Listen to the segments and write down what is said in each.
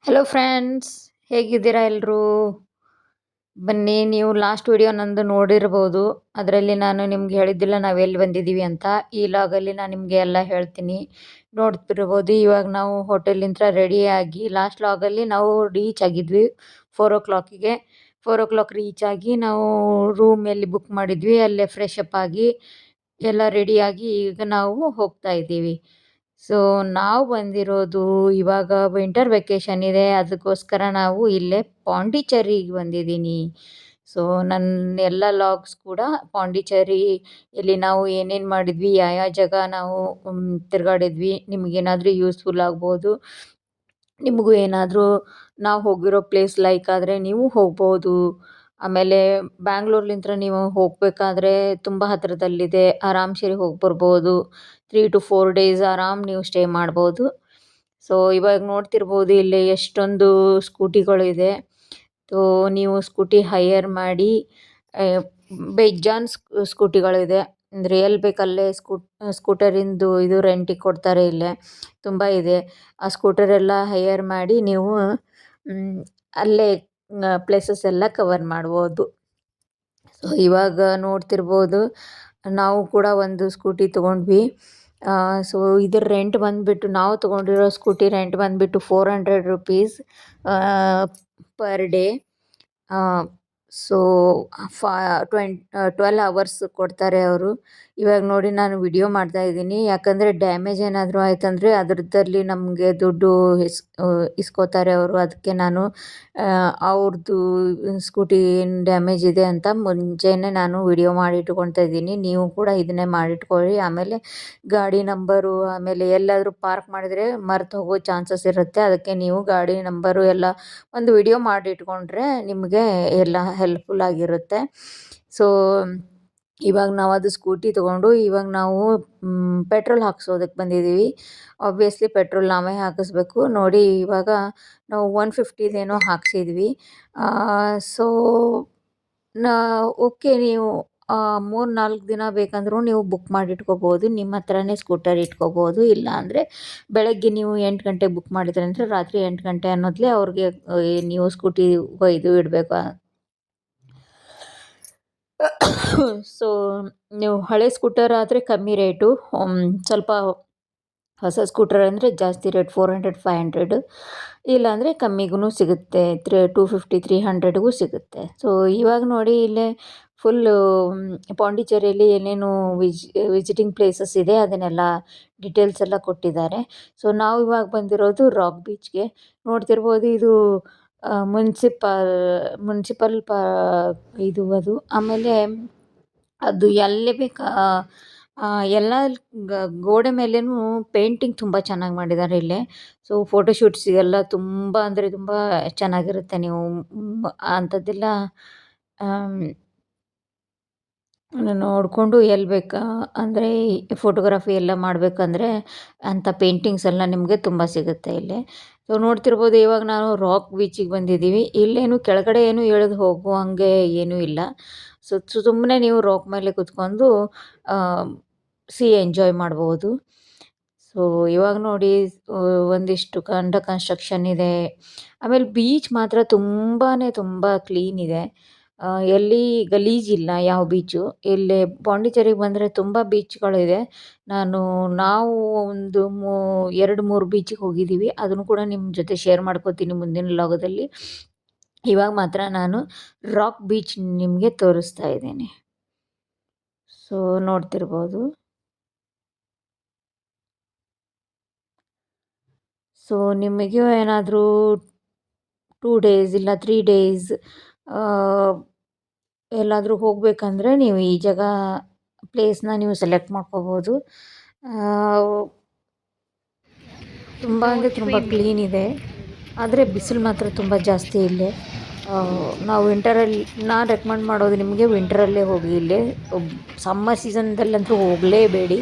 Hello friends, ಹೇಗಿದ್ದೀರಾ ಎಲ್ಲರೂ? ಬನ್ನಿ, ನೀವು ಲಾಸ್ಟ್ ವಿಡಿಯೋ ನಂದು ನೋಡಿರ್ಬೋದು. ಅದರಲ್ಲಿ ನಾನು ನಿಮ್ಗೆ ಹೇಳಿದ್ದಿಲ್ಲ ನಾವು ಎಲ್ಲಿ ಬಂದಿದ್ದೀವಿ ಅಂತ. ಈ ಲಾಗಲ್ಲಿ ನಾನು ನಿಮಗೆ ಎಲ್ಲ ಹೇಳ್ತೀನಿ, ನೋಡ್ತಿರ್ಬೋದು. ಇವಾಗ ನಾವು ಹೋಟೆಲಿಂದ ರೆಡಿಯಾಗಿ ಲಾಸ್ಟ್ ಲಾಗಲ್ಲಿ ನಾವು ರೀಚ್ ಆಗಿದ್ವಿ 4 o'clock. 4 o'clock ರೀಚ್ ಆಗಿ ನಾವು ರೂಮಲ್ಲಿ ಬುಕ್ ಮಾಡಿದ್ವಿ. ಅಲ್ಲೇ ಫ್ರೆಶ್ ಅಪ್ ಆಗಿ ಎಲ್ಲ ರೆಡಿಯಾಗಿ ಈಗ ನಾವು ಹೋಗ್ತಾ ಇದ್ದೀವಿ. ಸೊ ನಾವು ಬಂದಿರೋದು ಇವಾಗ ವಿಂಟರ್ ವೆಕೇಷನ್ ಇದೆ, ಅದಕ್ಕೋಸ್ಕರ ನಾವು ಇಲ್ಲೇ ಪಾಂಡಿಚೇರಿಗೆ ಬಂದಿದ್ದೀನಿ. ಸೊ ನನ್ನ ಎಲ್ಲ ಲಾಗ್ಸ್ ಕೂಡ ಪಾಂಡಿಚೇರಿ ಇಲ್ಲಿ ನಾವು ಏನೇನು ಮಾಡಿದ್ವಿ, ಯಾವ ಜಾಗ ನಾವು ತಿರುಗಾಡಿದ್ವಿ, ನಿಮಗೇನಾದರೂ ಯೂಸ್ಫುಲ್ ಆಗ್ಬೋದು. ನಿಮಗೂ ಏನಾದರೂ ನಾವು ಹೋಗಿರೋ ಪ್ಲೇಸ್ ಲೈಕ್ ಆದರೆ ನೀವು ಹೋಗ್ಬೋದು. ಆಮೇಲೆ ಬ್ಯಾಂಗ್ಳೂರ್ಲಿಂದ ನೀವು ಹೋಗಬೇಕಾದ್ರೆ ತುಂಬ ಹತ್ತಿರದಲ್ಲಿದೆ, ಆರಾಮ್ಸೆ ಹೋಗಿ ಬರ್ಬೋದು. 3 to 4 days ಆರಾಮ್ ನೀವು ಸ್ಟೇ ಮಾಡ್ಬೋದು. ಸೊ ಇವಾಗ ನೋಡ್ತಿರ್ಬೋದು ಇಲ್ಲಿ ಎಷ್ಟೊಂದು ಸ್ಕೂಟಿಗಳು ಇದೆ. ಸೊ ನೀವು ಸ್ಕೂಟಿ ಹೈಯರ್ ಮಾಡಿ ಬೇಜಾನ್ ಸ್ಕೂಟಿಗಳಿದೆ. ಅಂದರೆ ಎಲ್ಲಿ ಬೇಕಲ್ಲೇ ಸ್ಕೂಟರಿಂದು ಇದು ರೆಂಟಿಗೆ ಕೊಡ್ತಾರೆ. ಇಲ್ಲೇ ತುಂಬ ಇದೆ. ಆ ಸ್ಕೂಟರೆಲ್ಲ ಹೈಯರ್ ಮಾಡಿ ನೀವು ಅಲ್ಲೇ ಪ್ಲೇಸಸ್ ಎಲ್ಲ ಕವರ್ ಮಾಡ್ಬೋದು. ಸೊ ಇವಾಗ ನೋಡ್ತಿರ್ಬೋದು ನಾವು ಕೂಡ ಒಂದು ಸ್ಕೂಟಿ ತೊಗೊಂಡ್ವಿ. ಸೊ ಇದ್ರ ರೆಂಟ್ ಬಂದುಬಿಟ್ಟು, ನಾವು ತೊಗೊಂಡಿರೋ ಸ್ಕೂಟಿ ರೆಂಟ್ ಬಂದುಬಿಟ್ಟು 400 rupees per day. So 12 hours ಕೊಡ್ತಾರೆ ಅವರು. ಇವಾಗ ನೋಡಿ ನಾನು ವಿಡಿಯೋ ಮಾಡ್ತಾ ಇದ್ದೀನಿ, ಯಾಕಂದರೆ ಡ್ಯಾಮೇಜ್ ಏನಾದರೂ ಆಯ್ತಂದರೆ ಅದರದ್ದಲ್ಲಿ ನಮಗೆ ದುಡ್ಡು ಇಸ್ಕೋತಾರೆ ಅವರು. ಅದಕ್ಕೆ ನಾನು ಅವ್ರದ್ದು ಸ್ಕೂಟಿ ಏನು ಡ್ಯಾಮೇಜ್ ಇದೆ ಅಂತ ಮುಂಚೆನೇ ನಾನು ವಿಡಿಯೋ ಮಾಡಿ ಇಟ್ಕೊಳ್ತಾ ಇದ್ದೀನಿ. ನೀವು ಕೂಡ ಇದನ್ನೇ ಮಾಡಿಟ್ಕೊಳ್ಳಿ. ಆಮೇಲೆ ಗಾಡಿ ನಂಬರು, ಆಮೇಲೆ ಎಲ್ಲಾದರೂ ಪಾರ್ಕ್ ಮಾಡಿದರೆ ಮರ್ತು ಹೋಗೋ ಚಾನ್ಸಸ್ ಇರುತ್ತೆ. ಅದಕ್ಕೆ ನೀವು ಗಾಡಿ ನಂಬರು ಎಲ್ಲ ಒಂದು ವಿಡಿಯೋ ಮಾಡಿ ಇಟ್ಕೊಂಡ್ರೆ ನಿಮಗೆ ಎಲ್ಲ ಹೆಲ್ಪ್ಫುಲ್ ಆಗಿರುತ್ತೆ. ಸೊ ಇವಾಗ ನಾವು ಅದು ಸ್ಕೂಟಿ ತೊಗೊಂಡು ಇವಾಗ ನಾವು ಪೆಟ್ರೋಲ್ ಹಾಕ್ಸೋದಕ್ಕೆ ಬಂದಿದ್ದೀವಿ. ಆಬ್ವಿಯಸ್ಲಿ ಪೆಟ್ರೋಲ್ ನಾವೇ ಹಾಕಿಸ್ಬೇಕು. ನೋಡಿ ಇವಾಗ ನಾವು 150 ಏನೋ ಹಾಕ್ಸಿದ್ವಿ. ಸೊ ಓಕೆ, ನೀವು 3-4 ದಿನ ಬೇಕಂದ್ರೂ ನೀವು ಬುಕ್ ಮಾಡಿ ಇಟ್ಕೋಬೋದು. ನಿಮ್ಮ ಹತ್ರನೇ ಸ್ಕೂಟರ್ ಇಟ್ಕೋಬೋದು. ಇಲ್ಲ ಅಂದರೆ ಬೆಳಗ್ಗೆ ನೀವು 8 ಗಂಟೆಗೆ ಬುಕ್ ಮಾಡಿದ್ರೆ ಅಂದರೆ ರಾತ್ರಿ 8 ಗಂಟೆ ಅನ್ನೋದ್ಲೆ ಅವ್ರಿಗೆ ನೀವು ಸ್ಕೂಟಿ ಒಯ್ದು ಇಡಬೇಕು. ಸೊ ನೀವು ಹಳೆ ಸ್ಕೂಟರ್ ಆದರೆ ಕಮ್ಮಿ ರೇಟು, ಸ್ವಲ್ಪ ಹೊಸ ಸ್ಕೂಟರ್ ಅಂದರೆ ಜಾಸ್ತಿ ರೇಟ್, 400-500. ಇಲ್ಲಾಂದರೆ ಕಮ್ಮಿಗೂ ಸಿಗುತ್ತೆ, 250-300ಗೂ ಸಿಗುತ್ತೆ. ಸೊ ಇವಾಗ ನೋಡಿ ಇಲ್ಲೇ ಫುಲ್ಲು ಪಾಂಡಿಚೇರಿಯಲ್ಲಿ ಏನೇನು ವಿಸಿಟಿಂಗ್ ಪ್ಲೇಸಸ್ ಇದೆ ಅದನ್ನೆಲ್ಲ ಡೀಟೇಲ್ಸ್ ಎಲ್ಲ ಕೊಟ್ಟಿದ್ದಾರೆ. ಸೊ ನಾವು ಇವಾಗ ಬಂದಿರೋದು ರಾಕ್ ಬೀಚ್ಗೆ. ನೋಡ್ತಿರ್ಬೋದು ಇದು ಮುನ್ಸಿಪಲ್ ಇದು ಅದು. ಆಮೇಲೆ ಅದು ಎಲ್ಲಿ ಬೇಕಾ ಎಲ್ಲ ಗೋಡೆ ಮೇಲೇನೂ ಪೇಂಟಿಂಗ್ ತುಂಬ ಚೆನ್ನಾಗಿ ಮಾಡಿದ್ದಾರೆ ಇಲ್ಲೇ. ಸೊ ಫೋಟೋಶೂಟ್ಸಿಗೆಲ್ಲ ತುಂಬ ಅಂದರೆ ತುಂಬ ಚೆನ್ನಾಗಿರುತ್ತೆ. ನೀವು ಅಂಥದ್ದೆಲ್ಲ ನೋಡಿಕೊಂಡು ಎಲ್ಲಿ ಬೇಕಾ ಅಂದರೆ ಫೋಟೋಗ್ರಫಿ ಎಲ್ಲ ಮಾಡಬೇಕಂದ್ರೆ ಅಂಥ ಪೇಂಟಿಂಗ್ಸ್ ಎಲ್ಲ ನಿಮಗೆ ತುಂಬ ಸಿಗುತ್ತೆ ಇಲ್ಲೇ. ಸೊ ನೋಡ್ತಿರ್ಬೋದು ಇವಾಗ ನಾವು ರಾಕ್ ಬೀಚಿಗೆ ಬಂದಿದ್ದೀವಿ. ಇಲ್ಲೇನು ಕೆಳಗಡೆ ಏನು ಇಳಿದು ಹೋಗುವಂಗೆ ಏನೂ ಇಲ್ಲ. ಸೊ ಸುಮ್ಮನೆ ನೀವು ರಾಕ್ ಮೇಲೆ ಕುತ್ಕೊಂಡು ಎಂಜಾಯ್ ಮಾಡ್ಬೋದು. ಸೊ ಇವಾಗ ನೋಡಿ ಒಂದಿಷ್ಟು ಕನ್ಸ್ಟ್ರಕ್ಷನ್ ಇದೆ. ಆಮೇಲೆ ಬೀಚ್ ಮಾತ್ರ ತುಂಬ ಕ್ಲೀನ್ ಇದೆ. ಎಲ್ಲಿ ಗಲೀಜಿಲ್ಲ ಯಾವ ಬೀಚು. ಇಲ್ಲಿ ಪಾಂಡಿಚೇರಿಗೆ ಬಂದರೆ ತುಂಬ ಬೀಚ್ಗಳಿದೆ. ನಾವು ಒಂದು 2-3 ಬೀಚಿಗೆ ಹೋಗಿದ್ದೀವಿ. ಅದನ್ನು ಕೂಡ ನಿಮ್ಮ ಜೊತೆ ಶೇರ್ ಮಾಡ್ಕೋತೀನಿ ಮುಂದಿನ ಲಾಗದಲ್ಲಿ. ಇವಾಗ ಮಾತ್ರ ನಾನು ರಾಕ್ ಬೀಚ್ ನಿಮಗೆ ತೋರಿಸ್ತಾ ಇದ್ದೀನಿ. ಸೊ ನೋಡ್ತಿರ್ಬೋದು. ಸೊ ನಿಮಗೆ ಏನಾದರೂ 2 days ಇಲ್ಲ 3 days ಎಲ್ಲಾದರೂ ಹೋಗಬೇಕಂದ್ರೆ ನೀವು ಈ ಜಾಗ ಪ್ಲೇಸ್ನ ನೀವು ಸೆಲೆಕ್ಟ್ ಮಾಡ್ಕೋಬೋದು. ತುಂಬ ಅಂದರೆ ತುಂಬ ಕ್ಲೀನ್ ಇದೆ, ಆದರೆ ಬಿಸಿಲು ಮಾತ್ರ ತುಂಬ ಜಾಸ್ತಿ ಇಲ್ಲೇ. ನಾವು ನಾನು ರೆಕಮೆಂಡ್ ಮಾಡೋದು ನಿಮಗೆ ವಿಂಟರಲ್ಲೇ ಹೋಗಿ. ಇಲ್ಲೇ ಸಮ್ಮರ್ ಸೀಸನ್ದಲ್ಲಂತೂ ಹೋಗಲೇಬೇಡಿ.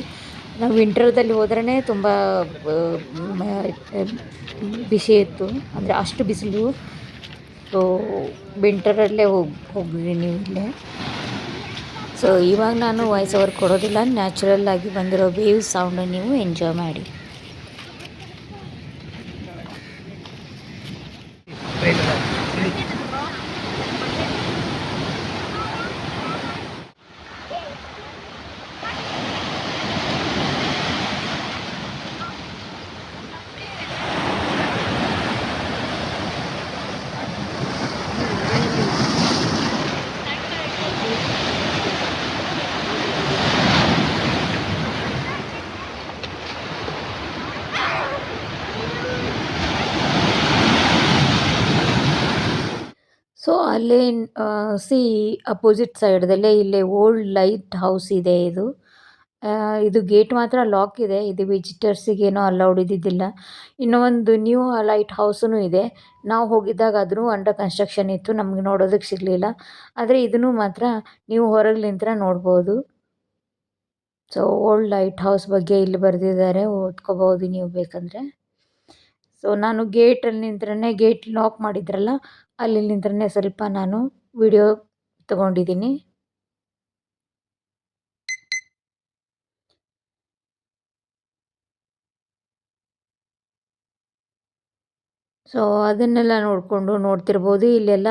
ನಾವು ವಿಂಟರ್ದಲ್ಲಿ ಹೋದ್ರೇ ತುಂಬ ಬಿಸಿ ಇತ್ತು, ಅಂದರೆ ಅಷ್ಟು ಬಿಸಿಲು. ಸೊ ವಿಂಟರಲ್ಲೇ ಹೋಗ್ರಿ ನೀವು ಇಲ್ಲೇ. ಸೊ ಇವಾಗ ನಾನು ವಾಯ್ಸ್ ಓವರ್ ಕೊಡೋದಿಲ್ಲ, ನ್ಯಾಚುರಲ್ ಆಗಿ ಬಂದಿರೋ ವೇವ್ ಸೌಂಡನ್ನು ನೀವು ಎಂಜಾಯ್ ಮಾಡಿ. ಅಲ್ಲೇ ಸಿ ಅಪೋಸಿಟ್ ಸೈಡ್ದಲ್ಲೇ ಇಲ್ಲೇ ಓಲ್ಡ್ ಲೈಟ್ ಹೌಸ್ ಇದೆ ಇದು. ಇದು ಗೇಟ್ ಮಾತ್ರ ಲಾಕ್ ಇದೆ. ಇದು ವಿಸಿಟರ್ಸಿಗೇನೋ ಅಲೌಡ್ ಇದ್ದಿದ್ದಿಲ್ಲ. ಇನ್ನೂ ಒಂದು ನ್ಯೂ ಲೈಟ್ ಹೌಸೂ ಇದೆ. ನಾವು ಹೋಗಿದ್ದಾಗ ಅದೂ ಅಂಡರ್ ಕನ್ಸ್ಟ್ರಕ್ಷನ್ ಇತ್ತು. ನಮ್ಗೆ ನೋಡೋದಕ್ಕೆ ಸಿಗಲಿಲ್ಲ. ಆದರೆ ಇದನ್ನು ಮಾತ್ರ ನೀವು ಹೊರಗೆ ನಿಂತ್ರೆ ನೋಡ್ಬೋದು. ಸೊ ಓಲ್ಡ್ ಲೈಟ್ ಹೌಸ್ ಬಗ್ಗೆ ಇಲ್ಲಿ ಬರೆದಿದ್ದಾರೆ, ಓದ್ಕೋಬೋದು ನೀವು ಬೇಕಂದರೆ. ಸೊ ನಾನು ಗೇಟಲ್ಲಿ ನಿಂತ್ರೇ, ಗೇಟ್ ಲಾಕ್ ಮಾಡಿದ್ರಲ್ಲ ಅಲ್ಲಿ ನಿಂತ್ರೇ ಸ್ವಲ್ಪ ನಾನು ವಿಡಿಯೋ ತಗೊಂಡಿದ್ದೀನಿ. ಸೊ ಅದನ್ನೆಲ್ಲ ನೋಡ್ತಿರ್ಬೋದು. ಇಲ್ಲೆಲ್ಲ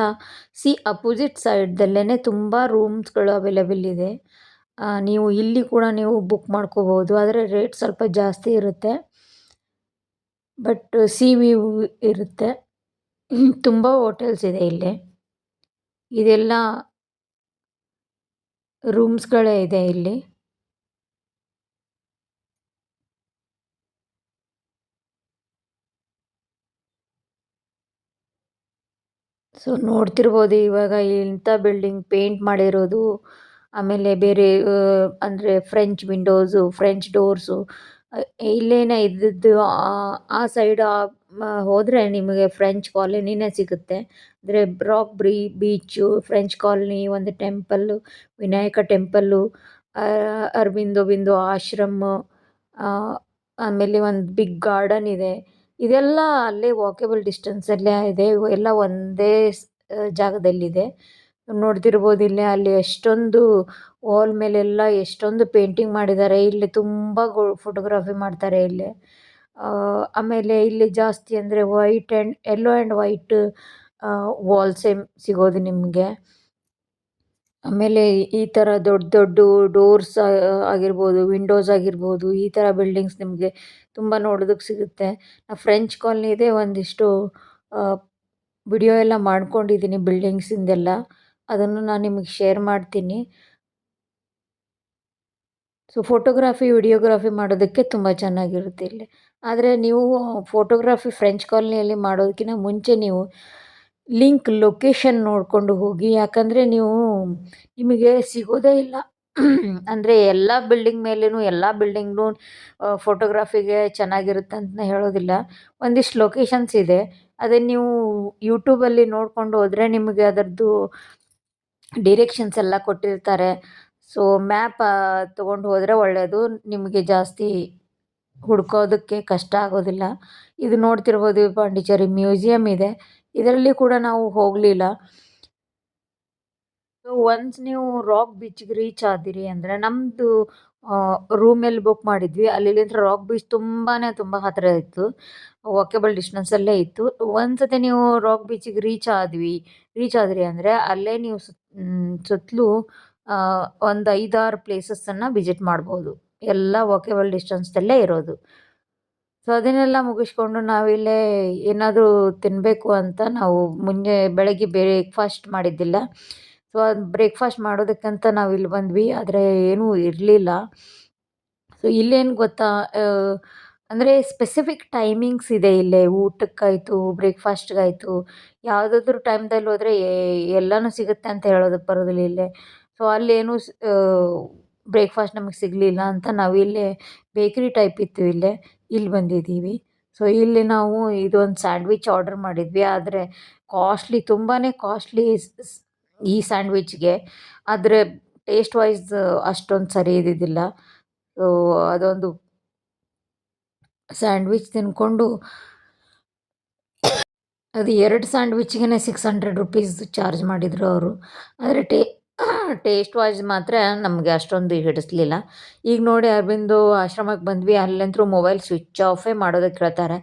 ಅಪೋಸಿಟ್ ಸೈಡ್ದಲ್ಲೇ ತುಂಬ ರೂಮ್ಸ್ಗಳು ಅವೈಲೇಬಲ್ ಇದೆ. ನೀವು ಇಲ್ಲಿ ಕೂಡ ನೀವು ಬುಕ್ ಮಾಡ್ಕೋಬೋದು. ಆದರೆ ರೇಟ್ ಸ್ವಲ್ಪ ಜಾಸ್ತಿ ಇರುತ್ತೆ, ಬಟ್ ವ್ಯೂ ಇರುತ್ತೆ. ತುಂಬ ಹೋಟೆಲ್ಸ್ ಇದೆ ಇಲ್ಲಿ. ಇದೆಲ್ಲ ರೂಮ್ಸ್ಗಳೇ ಇದೆ ಇಲ್ಲಿ. ಸೊ ನೋಡ್ತಿರ್ಬೋದು ಇವಾಗ ಇಂಥ ಬಿಲ್ಡಿಂಗ್ ಪೇಂಟ್ ಮಾಡಿರೋದು, ಆಮೇಲೆ ಬೇರೆ ಅಂದರೆ ಫ್ರೆಂಚ್ ವಿಂಡೋಸು, ಫ್ರೆಂಚ್ ಡೋರ್ಸು ಇಲ್ಲೇನೇ ಇದ್ದಿದ್ದು. ಆ ಸೈಡ್ ಹೋದರೆ ನಿಮಗೆ ಫ್ರೆಂಚ್ ಕಾಲೋನಿನೇ ಸಿಗುತ್ತೆ. ಅಂದರೆ ರಾಕ್ ಬೀಚು, ಫ್ರೆಂಚ್ ಕಾಲೋನಿ, ಒಂದು ಟೆಂಪಲ್ಲು, ವಿನಾಯಕ ಟೆಂಪಲ್ಲು, ಅರಬಿಂದೋ ಆಶ್ರಮ, ಆಮೇಲೆ ಒಂದು ಬಿಗ್ ಗಾರ್ಡನ್ ಇದೆ. ಇದೆಲ್ಲ ಅಲ್ಲೇ ವಾಕೇಬಲ್ ಡಿಸ್ಟೆನ್ಸಲ್ಲೇ ಇದೆ. ಎಲ್ಲ ಒಂದೇ ಜಾಗದಲ್ಲಿದೆ. ನೋಡ್ತಿರ್ಬೋದು ಇಲ್ಲೇ ಅಲ್ಲಿ ಎಷ್ಟೊಂದು ವಾಲ್ ಮೇಲೆಲ್ಲ ಎಷ್ಟೊಂದು ಪೇಂಟಿಂಗ್ ಮಾಡಿದ್ದಾರೆ. ಇಲ್ಲಿ ತುಂಬ ಫೋಟೋಗ್ರಫಿ ಮಾಡ್ತಾರೆ ಇಲ್ಲಿ. ಆಮೇಲೆ ಇಲ್ಲಿ ಜಾಸ್ತಿ ಅಂದರೆ white and yellow and white ವಾಲ್ಸೇ ಸಿಗೋದು ನಿಮಗೆ. ಆಮೇಲೆ ಈ ಥರ ದೊಡ್ಡ ದೊಡ್ಡ ಡೋರ್ಸ್ ಆಗಿರ್ಬೋದು, ವಿಂಡೋಸ್ ಆಗಿರ್ಬೋದು, ಈ ಥರ ಬಿಲ್ಡಿಂಗ್ಸ್ ನಿಮಗೆ ತುಂಬ ನೋಡೋದಕ್ಕೆ ಸಿಗುತ್ತೆ. ಫ್ರೆಂಚ್ ಕಾಲೋನಿದೆ ಒಂದಿಷ್ಟು ವಿಡಿಯೋ ಎಲ್ಲ ಮಾಡ್ಕೊಂಡಿದ್ದೀನಿ ಬಿಲ್ಡಿಂಗ್ಸಿಂದೆಲ್ಲ. ಅದನ್ನು ನಾನು ನಿಮಗೆ ಶೇರ್ ಮಾಡ್ತೀನಿ. ಸೊ ಫೋಟೋಗ್ರಫಿ, ವಿಡಿಯೋಗ್ರಫಿ ಮಾಡೋದಕ್ಕೆ ತುಂಬ ಚೆನ್ನಾಗಿರುತ್ತೆ ಇಲ್ಲಿ. ಆದರೆ ನೀವು ಫೋಟೋಗ್ರಫಿ ಫ್ರೆಂಚ್ ಕಾಲೋನಿಯಲ್ಲಿ ಮಾಡೋದಕ್ಕಿಂತ ಮುಂಚೆ ನೀವು ಲೊಕೇಶನ್ ನೋಡಿಕೊಂಡು ಹೋಗಿ. ಯಾಕಂದರೆ ನಿಮಗೆ ಸಿಗೋದೇ ಇಲ್ಲ. ಅಂದರೆ ಎಲ್ಲ ಬಿಲ್ಡಿಂಗ್ ಮೇಲೇನೂ ಎಲ್ಲ ಬಿಲ್ಡಿಂಗ್ನೂ ಫೋಟೋಗ್ರಫಿಗೆ ಚೆನ್ನಾಗಿರುತ್ತೆ ಅಂತ ಹೇಳೋದಿಲ್ಲ. ಒಂದಿಷ್ಟು ಲೊಕೇಶನ್ಸ್ ಇದೆ, ಅದನ್ನು ನೀವು ಯೂಟ್ಯೂಬಲ್ಲಿ ನೋಡಿಕೊಂಡು ಹೋದರೆ ನಿಮಗೆ ಅದರದ್ದು ಡಿರೆಕ್ಷನ್ಸ್ ಎಲ್ಲ ಕೊಟ್ಟಿರ್ತಾರೆ. ಸೊ ಮ್ಯಾಪ್ ತೊಗೊಂಡು ಹೋದರೆ ಒಳ್ಳೆಯದು. ನಿಮಗೆ ಜಾಸ್ತಿ ಹುಡ್ಕೋದಕ್ಕೆ ಕಷ್ಟ ಆಗೋದಿಲ್ಲ. ಇದು ನೋಡ್ತಿರ್ಬೋದು, ಪಾಂಡಿಚೇರಿ ಮ್ಯೂಸಿಯಮ್ ಇದೆ. ಇದರಲ್ಲಿ ಕೂಡ ನಾವು ಹೋಗಲಿಲ್ಲ. ಸೊ ಒನ್ಸ್ ನೀವು ರಾಕ್ ಬೀಚ್ಗೆ ರೀಚ್ ಆದಿರಿ ಅಂದರೆ, ನಮ್ಮದು ರೂಮೆಲ್ಲಿ ಬುಕ್ ಮಾಡಿದ್ವಿ, ಅಲ್ಲಿಂದ ರಾಕ್ ಬೀಚ್ ತುಂಬ ಹತ್ತಿರ ಇತ್ತು, ವಾಕೇಬಲ್ ಡಿಸ್ಟೆನ್ಸಲ್ಲೇ ಇತ್ತು. ಒಂದ್ಸತಿ ನೀವು ರಾಕ್ ಬೀಚಿಗೆ ರೀಚ್ ಆದ್ರಿ ಅಂದರೆ ಅಲ್ಲೇ ನೀವು ಸುತ್ತಲೂ ಒಂದು 5-6 ಪ್ಲೇಸಸ್ಸನ್ನು ವಿಸಿಟ್ ಮಾಡ್ಬೋದು. ಎಲ್ಲ ವಾಕೇಬಲ್ ಡಿಸ್ಟೆನ್ಸ್ದಲ್ಲೇ ಇರೋದು. ಸೊ ಅದನ್ನೆಲ್ಲ ಮುಗಿಸ್ಕೊಂಡು ನಾವಿಲ್ಲೇ ಏನಾದರೂ ತಿನ್ನಬೇಕು ಅಂತ ನಾವು ಬೆಳಗ್ಗೆ ಬ್ರೇಕ್ಫಾಸ್ಟ್ ಮಾಡಿದ್ದಿಲ್ಲ. ಸೊ ಅದು ಬ್ರೇಕ್ಫಾಸ್ಟ್ ಮಾಡೋದಕ್ಕಂತ ನಾವು ಇಲ್ಲಿ ಬಂದ್ವಿ, ಆದರೆ ಏನೂ ಇರಲಿಲ್ಲ. ಸೊ ಇಲ್ಲೇನು ಗೊತ್ತಾ, ಅಂದರೆ ಸ್ಪೆಸಿಫಿಕ್ ಟೈಮಿಂಗ್ಸ್ ಇದೆ ಇಲ್ಲೇ. ಊಟಕ್ಕಾಯಿತು, ಬ್ರೇಕ್ಫಾಸ್ಟ್ಗಾಯಿತು, ಯಾವುದಾದ್ರೂ ಟೈಮ್ದಲ್ಲಿ ಹೋದರೆ ಎಲ್ಲನೂ ಸಿಗುತ್ತೆ ಅಂತ ಹೇಳೋದಕ್ಕೆ ಬರೋದಿಲ್ಲ ಇಲ್ಲೇ. ಸೊ ಅಲ್ಲೇನು ಬ್ರೇಕ್ಫಾಸ್ಟ್ ನಮಗೆ ಸಿಗಲಿಲ್ಲ ಅಂತ ನಾವು ಇಲ್ಲೇ ಬೇಕ್ರಿ ಟೈಪ್ ಇತ್ತು ಇಲ್ಲೇ, ಇಲ್ಲಿ ಬಂದಿದ್ದೀವಿ. ಸೊ ಇಲ್ಲಿ ನಾವು ಇದೊಂದು ಸ್ಯಾಂಡ್ವಿಚ್ ಆರ್ಡರ್ ಮಾಡಿದ್ವಿ. ಆದರೆ ತುಂಬಾ ಕಾಸ್ಟ್ಲಿ ಈ ಸ್ಯಾಂಡ್ವಿಚ್ಗೆ. ಆದರೆ ಟೇಸ್ಟ್ ವೈಸ್ ಅಷ್ಟೊಂದು ಸರಿ ಇದ್ದಿದ್ದಿಲ್ಲ. ಸೊ ಅದೊಂದು ಸ್ಯಾಂಡ್ವಿಚ್ ತಿಂದ್ಕೊಂಡು ಅದು 2 ಸ್ಯಾಂಡ್ವಿಚ್ಗೆ ₹600 ಚಾರ್ಜ್ ಮಾಡಿದರು ಅವರು. ಆದರೆ ಟೇಸ್ಟ್ ವೈಸ್ ಮಾತ್ರ ನಮಗೆ ಅಷ್ಟೊಂದು ಹಿಡಿಸ್ಲಿಲ್ಲ. ಈಗ ನೋಡಿ ಅರಬಿಂದೋ ಆಶ್ರಮಕ್ಕೆ ಬಂದ್ವಿ, ಅಲ್ಲಂತೂ ಮೊಬೈಲ್ ಸ್ವಿಚ್ ಆಫೇ ಮಾಡೋದಕ್ಕೆ ಹೇಳ್ತಾರೆ.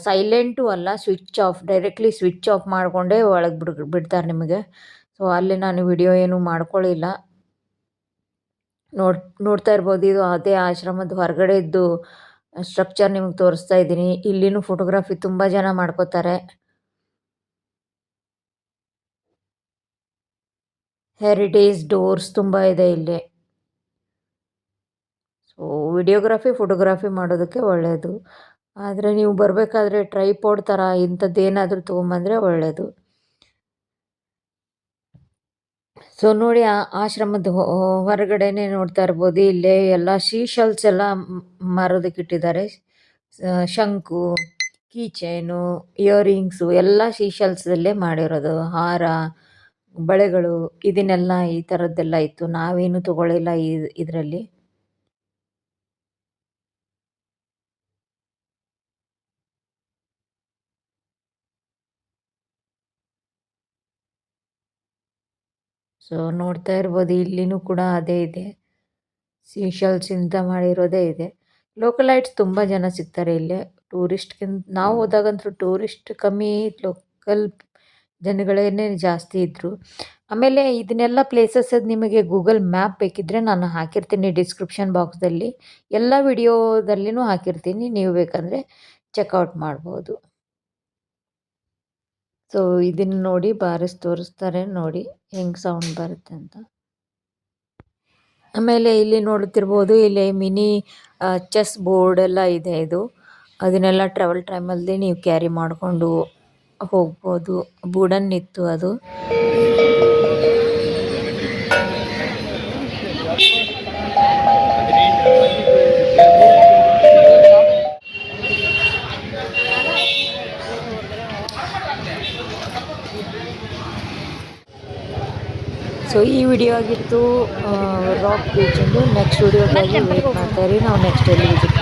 ಸೈಲೆಂಟು ಅಲ್ಲ, switch off, directly switch off ಮಾಡಿಕೊಂಡೇ ಒಳಗೆ ಬಿಡ್ತಾರೆ ನಿಮಗೆ. ಸೊ ಅಲ್ಲಿ ನಾನು ವಿಡಿಯೋ ಏನೂ ಮಾಡ್ಕೊಳ್ಳಿಲ್ಲ. ನೋಡ್ತಾ ಇರ್ಬೋದು, ಇದು ಅದೇ ಆಶ್ರಮದ ಹೊರಗಡೆದ್ದು ಸ್ಟ್ರಕ್ಚರ್ ನಿಮಗೆ ತೋರಿಸ್ತಾ ಇದ್ದೀನಿ. ಇಲ್ಲಿನೂ ಫೋಟೋಗ್ರಫಿ ತುಂಬ ಜನ ಮಾಡ್ಕೋತಾರೆ. ಹೆರಿಟೇಜ್ ಡೋರ್ಸ್ ತುಂಬ ಇದೆ ಇಲ್ಲಿ. ಸೊ ವಿಡಿಯೋಗ್ರಫಿ, ಫೋಟೋಗ್ರಫಿ ಮಾಡೋದಕ್ಕೆ ಒಳ್ಳೆಯದು. ಆದರೆ ನೀವು ಬರಬೇಕಾದ್ರೆ ಟ್ರೈಪಾಡ್ ಥರ ಇಂಥದ್ದೇನಾದರೂ ತೊಗೊಂಬಂದರೆ ಒಳ್ಳೆಯದು. ಸೊ ನೋಡಿ ಆಶ್ರಮದ ಹೊರಗಡೆನೆ ನೋಡ್ತಾ ಇರ್ಬೋದು, ಇಲ್ಲೇ ಎಲ್ಲ ಶೀಶಲ್ಸ್ ಎಲ್ಲ ಮಾರೋದಕ್ಕೆ ಇಟ್ಟಿದ್ದಾರೆ. ಶಂಕು, ಕೀ ಚೈನು, ಇಯರಿಂಗ್ಸು ಎಲ್ಲ ಶೀಶಲ್ಸಲ್ಲೇ ಮಾಡಿರೋದು. ಹಾರ, ಬಳೆಗಳು ಇದನ್ನೆಲ್ಲ ಈ ಥರದ್ದೆಲ್ಲ ಇತ್ತು. ನಾವೇನು ತಗೊಳ್ಳಿಲ್ಲ ಇದರಲ್ಲಿ. ಸೊ ನೋಡ್ತಾ ಇರ್ಬೋದು, ಇಲ್ಲಿನೂ ಕೂಡ ಅದೇ ಇದೆ. ಸೀಶಲ್ಸಿಂದ ಮಾಡಿರೋದೇ ಇದೆ. ಲೋಕಲೈಟ್ಸ್ ತುಂಬ ಜನ ಸಿಗ್ತಾರೆ ಇಲ್ಲೇ. ಟೂರಿಸ್ಟ್ಗಿಂತ ನಾವು ಹೋದಾಗಂತೂ ಟೂರಿಸ್ಟ್ ಕಮ್ಮಿ, ಲೋಕಲ್ ಜನಗಳೇನೇ ಜಾಸ್ತಿ ಇದ್ದರು. ಆಮೇಲೆ ಇದನ್ನೆಲ್ಲ ಪ್ಲೇಸಸ್ ನಿಮಗೆ ಗೂಗಲ್ ಮ್ಯಾಪ್ ಬೇಕಿದ್ದರೆ ನಾನು ಹಾಕಿರ್ತೀನಿ ಡಿಸ್ಕ್ರಿಪ್ಷನ್ ಬಾಕ್ಸಲ್ಲಿ. ಎಲ್ಲ ವಿಡಿಯೋದಲ್ಲಿನೂ ಹಾಕಿರ್ತೀನಿ, ನೀವು ಬೇಕಂದರೆ ಚೆಕ್ಔಟ್ ಮಾಡ್ಬೋದು. ಸೊ ಇದನ್ನು ನೋಡಿ ಬಾರಿಸಿ ತೋರಿಸ್ತಾರೆ, ನೋಡಿ ಹೆಂಗೆ ಸೌಂಡ್ ಬರುತ್ತೆ ಅಂತ. ಆಮೇಲೆ ಇಲ್ಲಿ ನೋಡುತ್ತಿರ್ಬೋದು, ಇಲ್ಲಿ ಮಿನಿ ಚೆಸ್ ಬೋರ್ಡ್ ಎಲ್ಲ ಇದೆ. ಇದು ಅದನ್ನೆಲ್ಲ ಟ್ರಾವೆಲ್ ಟೈಮಲ್ಲಿ ನೀವು ಕ್ಯಾರಿ ಮಾಡಿಕೊಂಡು ಹೋಗ್ಬೋದು. ವುಡನ್ ಇತ್ತು ಅದು. ಸೊ ಈ ವಿಡಿಯೋ ಆಗಿತ್ತು ರಾಕ್ ಬೀಚಿಂದು. ನೆಕ್ಸ್ಟ್ ವಿಡಿಯೋಗಾಗಿ ವೇಟ್ ಮಾಡ್ತಾ ಇರಿ, ನಾವು ನೆಕ್ಸ್ಟ್ ಎಲ್ಲಿ ವಿಸಿಟ್